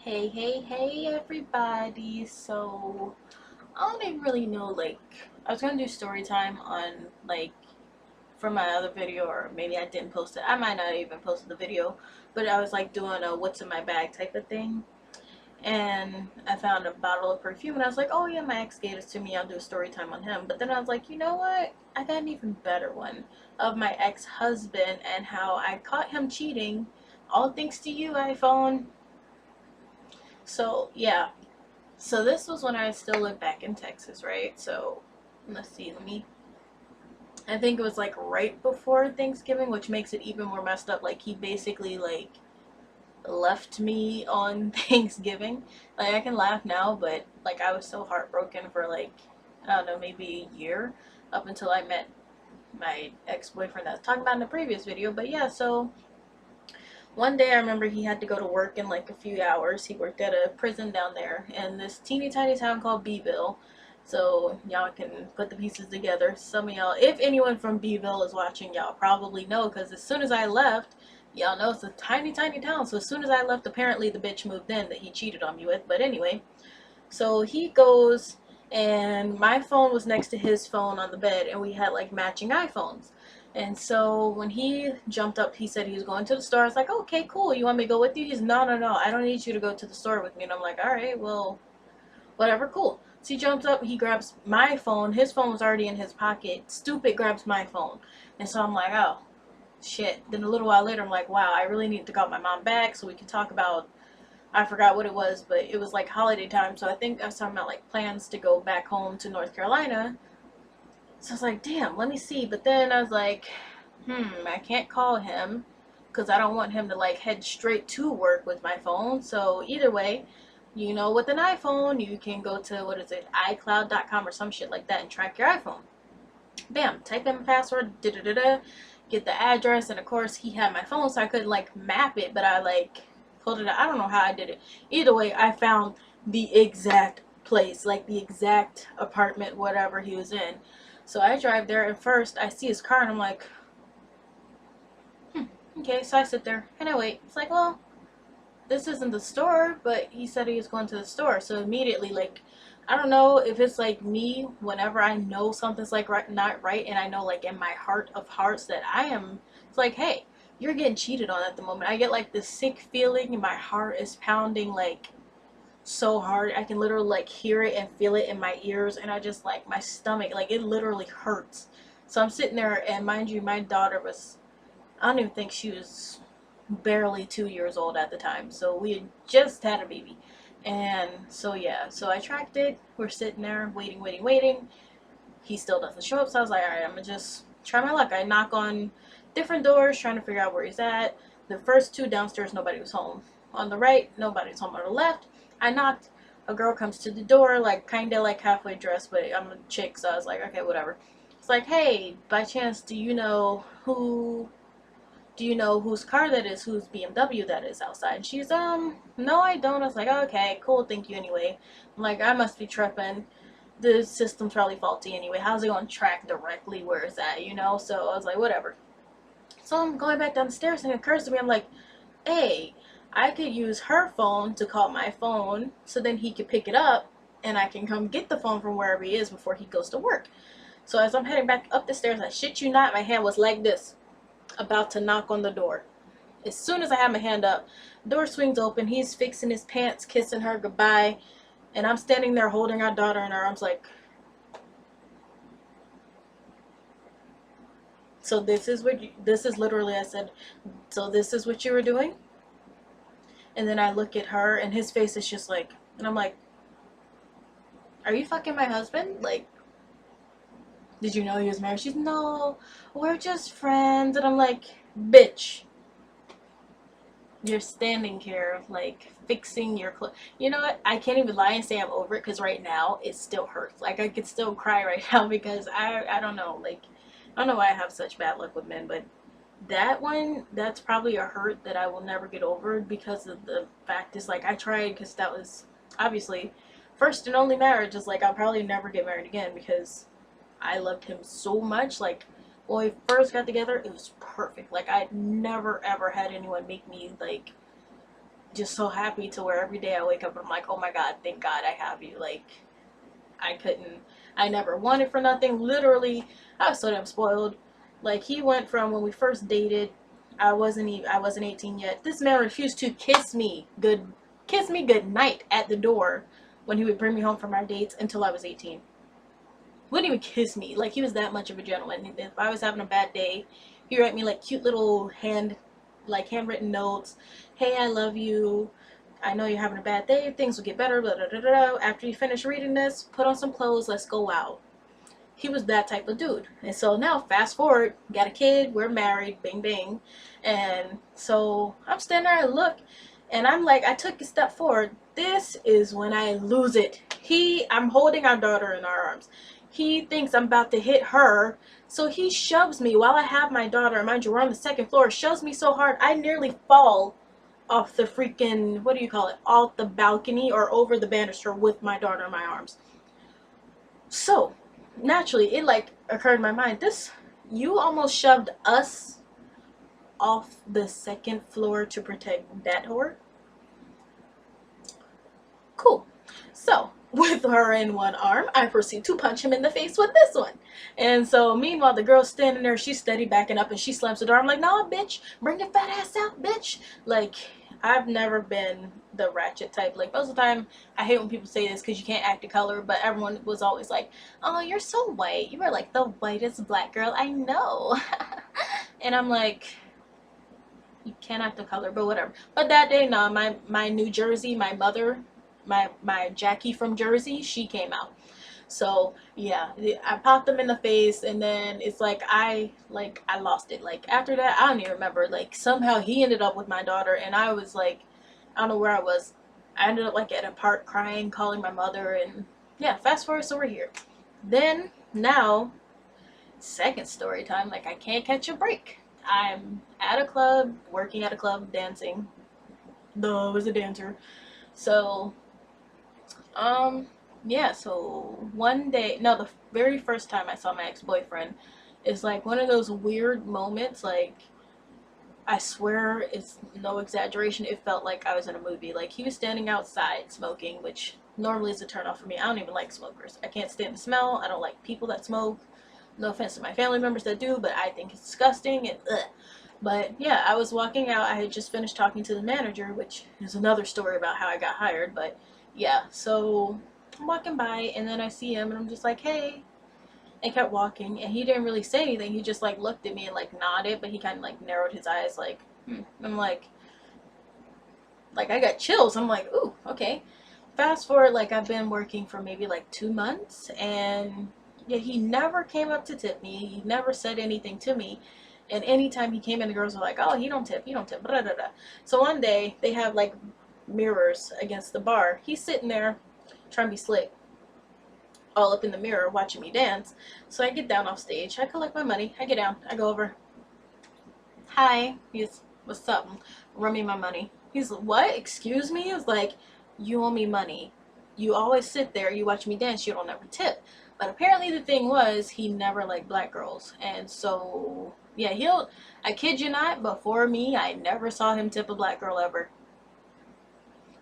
Hey everybody. So I don't even really know, I was gonna do story time on from my other video, or maybe I didn't post it. I might not even post the video, but I was like doing a what's in my bag type of thing. And I found a bottle of perfume and I was like, oh yeah, my ex gave this to me, I'll do a story time on him. But then I was like, you know what? I got an even better one of my ex-husband and how I caught him cheating. All thanks to you, iPhone. So yeah, so this was when I still lived back in Texas, right? So let's see, I think it was like right before Thanksgiving, which makes it even more messed up. Like he basically left me on Thanksgiving. Like I can laugh now, but like I was so heartbroken for I don't know, maybe a year up until I met my ex-boyfriend that I was talking about in the previous video. But yeah, so one day I remember he had to go to work in like a few hours. He worked at a prison down there in this teeny tiny town called Beeville. So y'all can put the pieces together. Some of y'all, if anyone from Beeville is watching, y'all probably know, because as soon as I left, y'all know it's a tiny tiny town. So as soon as I left, apparently the bitch moved in that he cheated on me with. But anyway, so he goes, and my phone was next to his phone on the bed, and we had like matching iPhones. And so when he jumped up, he said he was going to the store. I was like, okay, cool. You want me to go with you? He's, no. I don't need you to go to the store with me. And I'm like, all right, well, whatever, cool. So he jumps up, he grabs my phone. His phone was already in his pocket. Stupid grabs my phone. And so I'm like, oh, shit. Then a little while later, I'm like, wow, I really need to call my mom back so we can talk about, I forgot what it was, but it was like holiday time. So I think I was talking about like plans to go back home to North Carolina. So I was like, damn, let me see. But then I was like, I can't call him because I don't want him to like head straight to work with my phone. So either way, you know, with an iPhone, you can go to, what is it, iCloud.com or some shit like that and track your iPhone. Bam, type in my password, get the address, and of course he had my phone, so I couldn't like map it, but I like pulled it out. I don't know how I did it. Either way, I found the exact place, like the exact apartment, whatever he was in. So I drive there, and first I see his car, and I'm like, okay. So I sit there and I wait. It's like, well, this isn't the store, but he said he was going to the store. So immediately, like, I don't know if it's like me, whenever I know something's like not right, and I know like in my heart of hearts that I am, it's like, hey, you're getting cheated on at the moment. I get like this sick feeling, and my heart is pounding like so hard. I can literally like hear it and feel it in my ears, and I just like my stomach, like it literally hurts. So I'm sitting there, and mind you, my daughter was, I don't even think she was barely 2 years old at the time. So we had just had a baby. And so yeah, so I tracked it. We're sitting there waiting. He still doesn't show up. So I was like, all right, I'm gonna just try my luck. I knock on different doors trying to figure out where he's at. The first two downstairs, nobody was home. On the right, nobody's home. On the left, I knocked. A girl comes to the door, like kind of like halfway dressed, but I'm a chick, so I was like, okay, whatever. It's like, hey, by chance, do you know whose car that is, whose BMW that is outside? And she's, no, I don't. I was like, okay, cool, thank you anyway. I'm like, I must be tripping. The system's probably faulty anyway. How's it going to track directly where it's at, you know? So I was like, whatever. So I'm going back down the stairs, and it occurs to me, I'm like, hey, I could use her phone to call my phone, so then he could pick it up, and I can come get the phone from wherever he is before he goes to work. So as I'm heading back up the stairs, I shit you not, my hand was like this, about to knock on the door. As soon as I have my hand up, door swings open. He's fixing his pants, kissing her goodbye, and I'm standing there holding our daughter in our arms like, so this is literally, I said, so this is what you were doing? And then I look at her, and his face is just like, and I'm like, are you fucking my husband? Like, did you know he was married? She's, no, we're just friends. And I'm like, bitch, you're standing here like fixing your clothes. You know what? I can't even lie and say I'm over it, because right now it still hurts. Like I could still cry right now, because I don't know. Like I don't know why I have such bad luck with men, but that one, that's probably a hurt that I will never get over, because of the fact is like I tried, because that was obviously first and only marriage. Is like I'll probably never get married again, because I loved him so much. Like when we first got together, it was perfect. Like I'd never ever had anyone make me like just so happy to where every day I wake up and I'm like, oh my God, thank God I have you. Like, I never wanted for nothing. Literally, I was so damn spoiled. Like, he went from when we first dated, I wasn't 18 yet. This man refused to kiss me good night at the door when he would bring me home from our dates until I was 18. Wouldn't even kiss me. Like, he was that much of a gentleman. If I was having a bad day, he'd write me like cute little handwritten notes. Hey, I love you. I know you're having a bad day. Things will get better. Blah, blah, blah, blah. After you finish reading this, put on some clothes. Let's go out. He was that type of dude. And so now, fast forward, got a kid. We're married. Bing, bing. And so I'm standing there and look, and I'm like, I took a step forward. This is when I lose it. I'm holding our daughter in our arms. He thinks I'm about to hit her. So he shoves me while I have my daughter. Mind you, we're on the second floor. Shoves me so hard, I nearly fall off the freaking, what do you call it, off the balcony or over the banister with my daughter in my arms. So naturally it like occurred in my mind, you almost shoved us off the second floor to protect that whore. Cool. So with her in one arm, I proceed to punch him in the face with this one. And so meanwhile, the girl's standing there, she's steady backing up, and she slams the door. I'm like, nah, bitch, bring your fat ass out, bitch. Like, I've never been the ratchet type. Like, most of the time, I hate when people say this because you can't act a color, but everyone was always like, oh, you're so white. You are like the whitest black girl I know. And I'm like, you can't act a color, but whatever. But that day, nah, my New Jersey, my mother, my Jackie from Jersey, she came out. So yeah, I popped him in the face, and then it's like I lost it. Like, after that, I don't even remember. Like, somehow he ended up with my daughter, and I was like, I don't know where I was. I ended up like at a park crying, calling my mother, and yeah. Fast forward, so we're here. Then now, second story time. Like, I can't catch a break. I'm at a club, working at a club, dancing. Though I was a dancer. So yeah, so one day, no, the very first time I saw my ex-boyfriend, it's like one of those weird moments. Like, I swear it's no exaggeration, it felt like I was in a movie. Like, he was standing outside smoking, which normally is a turn off for me. I don't even like smokers. I can't stand the smell. I don't like people that smoke. No offense to my family members that do, but I think it's disgusting and ugh. But yeah, I was walking out. I had just finished talking to the manager, which is another story about how I got hired. But yeah, so I'm walking by, and then I see him, and I'm just like, hey. And kept walking, and he didn't really say anything. He just like looked at me and like nodded, but he kind of like narrowed his eyes, like, I'm like I got chills. I'm like, ooh, okay. Fast forward, like, I've been working for maybe like 2 months, and yeah, he never came up to tip me. He never said anything to me. And anytime he came in, the girls were like, oh, he don't tip, blah, blah, blah. So one day, they have like mirrors against the bar. He's sitting there trying to be slick, all up in the mirror watching me dance. So I get down off stage, I collect my money, I get down, I go over, hi, he's, what's up, run me my money. He's, what, excuse me? He was like, you owe me money, you always sit there, you watch me dance, you don't ever tip. But apparently the thing was, he never liked black girls. And so yeah, I kid you not, before me, I never saw him tip a black girl ever.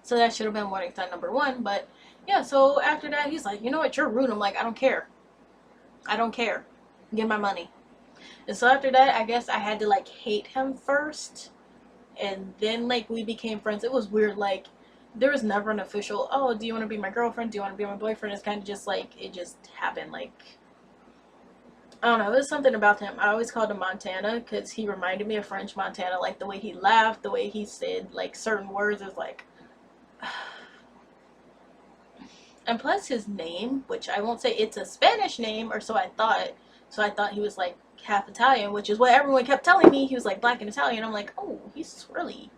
So that should have been warning sign number one. But yeah, so after that, he's like, you know what, you're rude. I'm like, I don't care. I don't care. Give my money. And so after that, I guess I had to like hate him first. And then like we became friends. It was weird. Like, there was never an official, oh, do you want to be my girlfriend? Do you want to be my boyfriend? It's kind of just like, it just happened. Like, I don't know. There's something about him. I always called him Montana because he reminded me of French Montana. Like, the way he laughed, the way he said like certain words is like, and plus his name, which I won't say, it's a Spanish name, or so I thought. So I thought he was like half Italian, which is what everyone kept telling me. He was like black and Italian. I'm like, oh, he's swirly.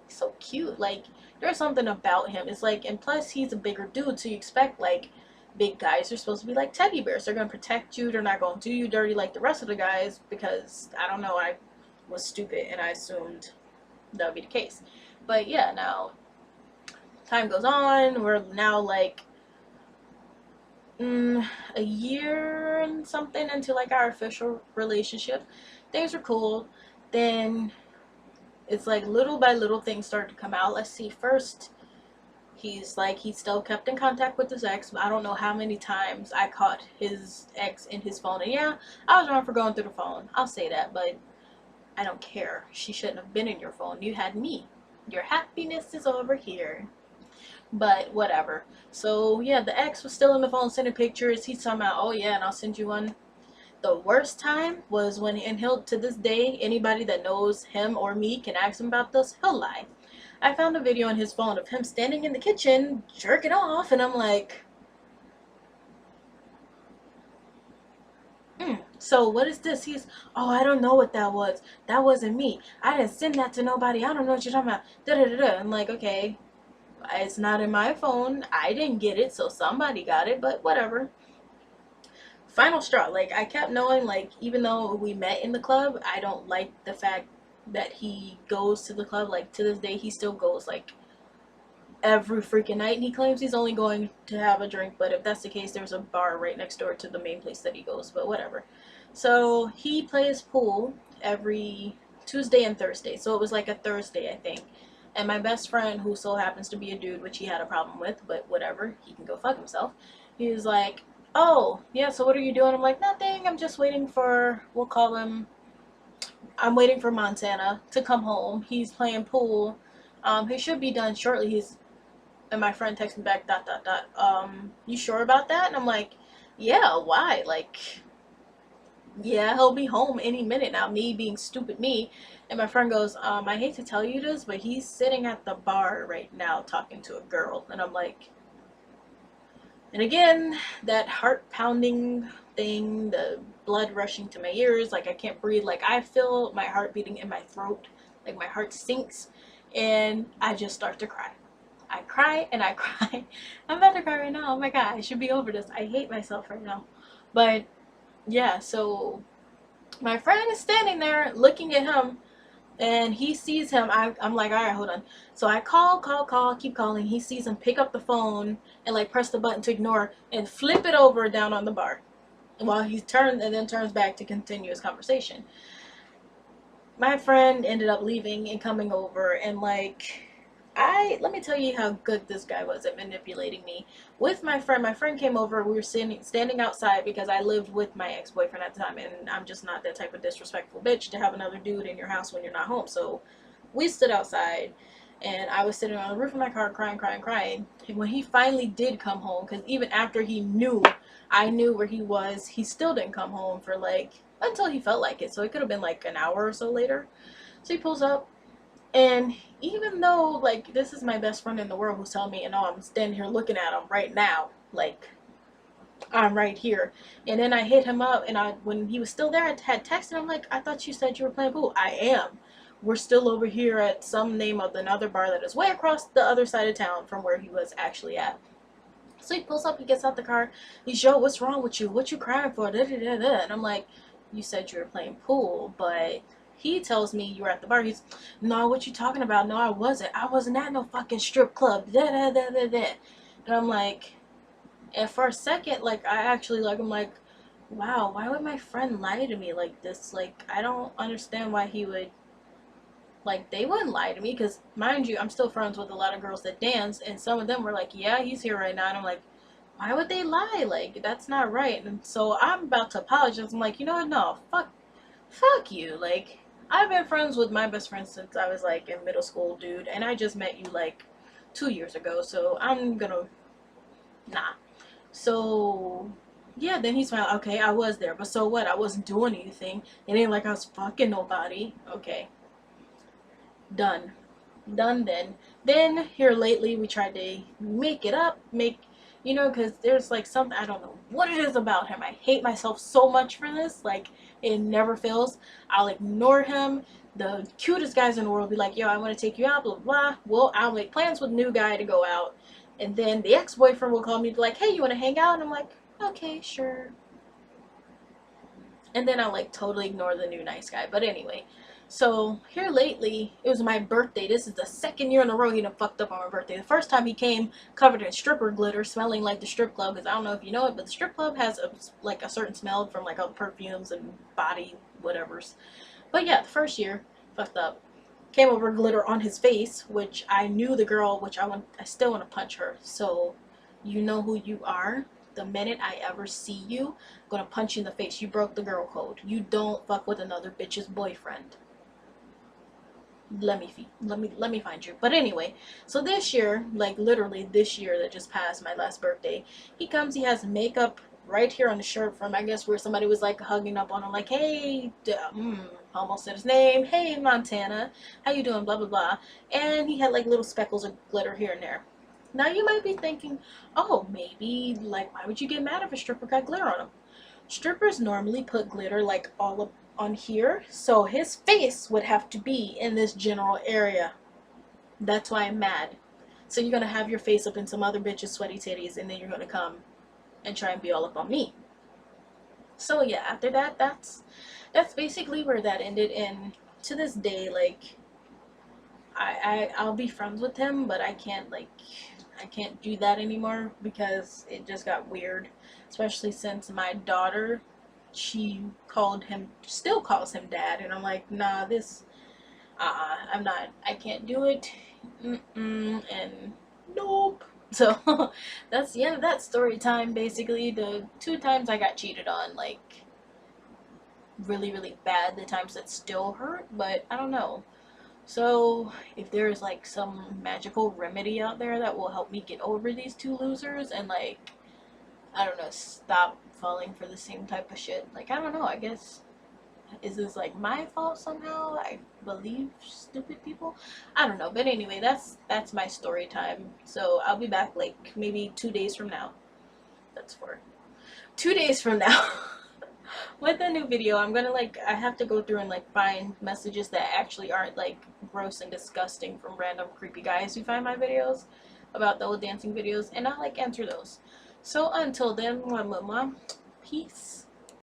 He's so cute. Like, there's something about him. It's like, and plus he's a bigger dude, so you expect like big guys are supposed to be like teddy bears. They're gonna protect you. They're not gonna do you dirty like the rest of the guys, because I don't know, I was stupid and I assumed that would be the case. But yeah, now time goes on. We're now like a year and something into like our official relationship. Things were cool. Then it's like little by little things start to come out. Let's see. First, he's like, he still kept in contact with his ex. I don't know how many times I caught his ex in his phone. And yeah, I was wrong for going through the phone. I'll say that, but I don't care. She shouldn't have been in your phone. You had me. Your happiness is over here. But whatever. So yeah, the ex was still in the phone sending pictures. He's talking about, oh yeah, and I'll send you one. The worst time was when, and he'll, to this day, anybody that knows him or me can ask him about this, he'll lie. I found a video on his phone of him standing in the kitchen, jerking off, and I'm like, so what is this? He's, oh, I don't know what that was. That wasn't me. I didn't send that to nobody. I don't know what you're talking about. Da da da da. I'm like, okay, it's not in my phone. I didn't get it, so somebody got it, but whatever. Final straw. Like, I kept knowing, like, even though we met in the club, I don't like the fact that he goes to the club. Like, to this day, he still goes, like, every freaking night, and he claims he's only going to have a drink, but if that's the case, there's a bar right next door to the main place that he goes, but whatever. So he plays pool every Tuesday and Thursday, so it was like a Thursday, I think, and my best friend, who so happens to be a dude, which he had a problem with, but whatever, he can go fuck himself, he was like, oh yeah, so what are you doing? I'm like, nothing, I'm just waiting for, we'll call him, I'm waiting for Montana to come home. He's playing pool. He should be done shortly. He's, and my friend texted me back, dot dot dot, you sure about that? And I'm like, yeah, why? Like, yeah, he'll be home any minute now, me being stupid me. And my friend goes, I hate to tell you this, but he's sitting at the bar right now talking to a girl. And I'm like, and again, that heart pounding thing, the blood rushing to my ears, like I can't breathe, like I feel my heart beating in my throat, like my heart sinks, and I just start to cry. I cry and I cry. I'm about to cry right now. Oh my god, I should be over this. I hate myself right now. But yeah, so my friend is standing there looking at him, and he sees him. I'm like, all right, hold on. So I call, keep calling. He sees him pick up the phone and like press the button to ignore and flip it over down on the bar while he turns and then turns back to continue his conversation. My friend ended up leaving and coming over, and like, let me tell you how good this guy was at manipulating me. With my friend came over, we were standing outside because I lived with my ex-boyfriend at the time, and I'm just not that type of disrespectful bitch to have another dude in your house when you're not home. So we stood outside, and I was sitting on the roof of my car crying. And when he finally did come home, because even after I knew where he was, he still didn't come home for like, until he felt like it. So it could have been like an hour or so later. So he pulls up, and even though, like, this is my best friend in the world who's telling me, and I'm standing here looking at him right now, like, I'm right here. And then I hit him up, and when he was still there, I had texted him, like, I thought you said you were playing pool. I am. We're still over here at some name of another bar that is way across the other side of town from where he was actually at. So he pulls up, he gets out the car. He's, yo, what's wrong with you? What you crying for? Da, da, da, da. And I'm like, you said you were playing pool, but he tells me you were at the bar. He's, no, what you talking about? No, I wasn't. I wasn't at no fucking strip club. Da, da, da, da, da. And I'm like, and for a second, like, I actually, like, I'm like, wow, why would my friend lie to me like this? Like, I don't understand why he would, like, they wouldn't lie to me, because, mind you, I'm still friends with a lot of girls that dance, and some of them were like, yeah, he's here right now, and I'm like, why would they lie? Like, that's not right. And so I'm about to apologize. I'm like, you know what, no, fuck you. Like, I've been friends with my best friend since I was, like, in middle school, dude, and I just met you, like, 2 years ago, so I'm gonna, nah. So, yeah, then he's like, okay, I was there, but so what? I wasn't doing anything. It ain't like I was fucking nobody. Okay. Done. Done then. Then, here lately, we tried to make it up, you know, because there's like something, I don't know what it is about him. I hate myself so much for this. Like, it never fails. I'll ignore him. The cutest guys in the world will be like, yo, I want to take you out, blah, blah. Well, I'll make plans with new guy to go out. And then the ex-boyfriend will call me and be like, hey, you want to hang out? And I'm like, okay, sure. And then I'll like totally ignore the new nice guy. But anyway, so here lately, it was my birthday. This is the second year in a row he done fucked up on my birthday. The first time he came covered in stripper glitter, smelling like the strip club, because I don't know if you know it, but the strip club has like a certain smell from like all the perfumes and body whatevers. But yeah, the first year, fucked up. came over, glitter on his face, which I knew the girl, which I still want to punch her. So you know who you are. The minute I ever see you, I'm gonna punch you in the face. You broke the girl code. You don't fuck with another bitch's boyfriend. Let me find you. But anyway, so this year, like literally this year that just passed, my last birthday, he comes, he has makeup right here on the shirt from, I guess, where somebody was like hugging up on him, like, hey, almost said his name, hey Montana, how you doing, blah blah blah. And he had like little speckles of glitter here and there. Now you might be thinking, oh, maybe, like, why would you get mad if a stripper got glitter on him? Strippers normally put glitter like all up on here, so his face would have to be in this general area. That's why I'm mad. So you're gonna have your face up in some other bitch's sweaty titties, and then you're gonna come and try and be all up on me. So yeah, after that, that's basically where that ended. And to this day, like, I'll be friends with him, but I can't do that anymore because it just got weird. Especially since my daughter, she still calls him dad, and I'm like, nah, I'm not, I can't do it, and nope. So that's the end of that story time. Basically, the 2 times I got cheated on, like, really, really bad. The times that still hurt, but I don't know. So, if there's like some magical remedy out there that will help me get over these 2 losers and, like, I don't know, stop falling for the same type of shit. Like, I don't know, I guess, is this like my fault somehow? I believe stupid people? I don't know. But anyway, that's my story time. So I'll be back like maybe 2 days from now. That's for 2 days from now. With a new video. I'm gonna, like, I have to go through and like find messages that actually aren't like gross and disgusting from random creepy guys who find my videos about the old dancing videos, and I'll like answer those. So until then, peace.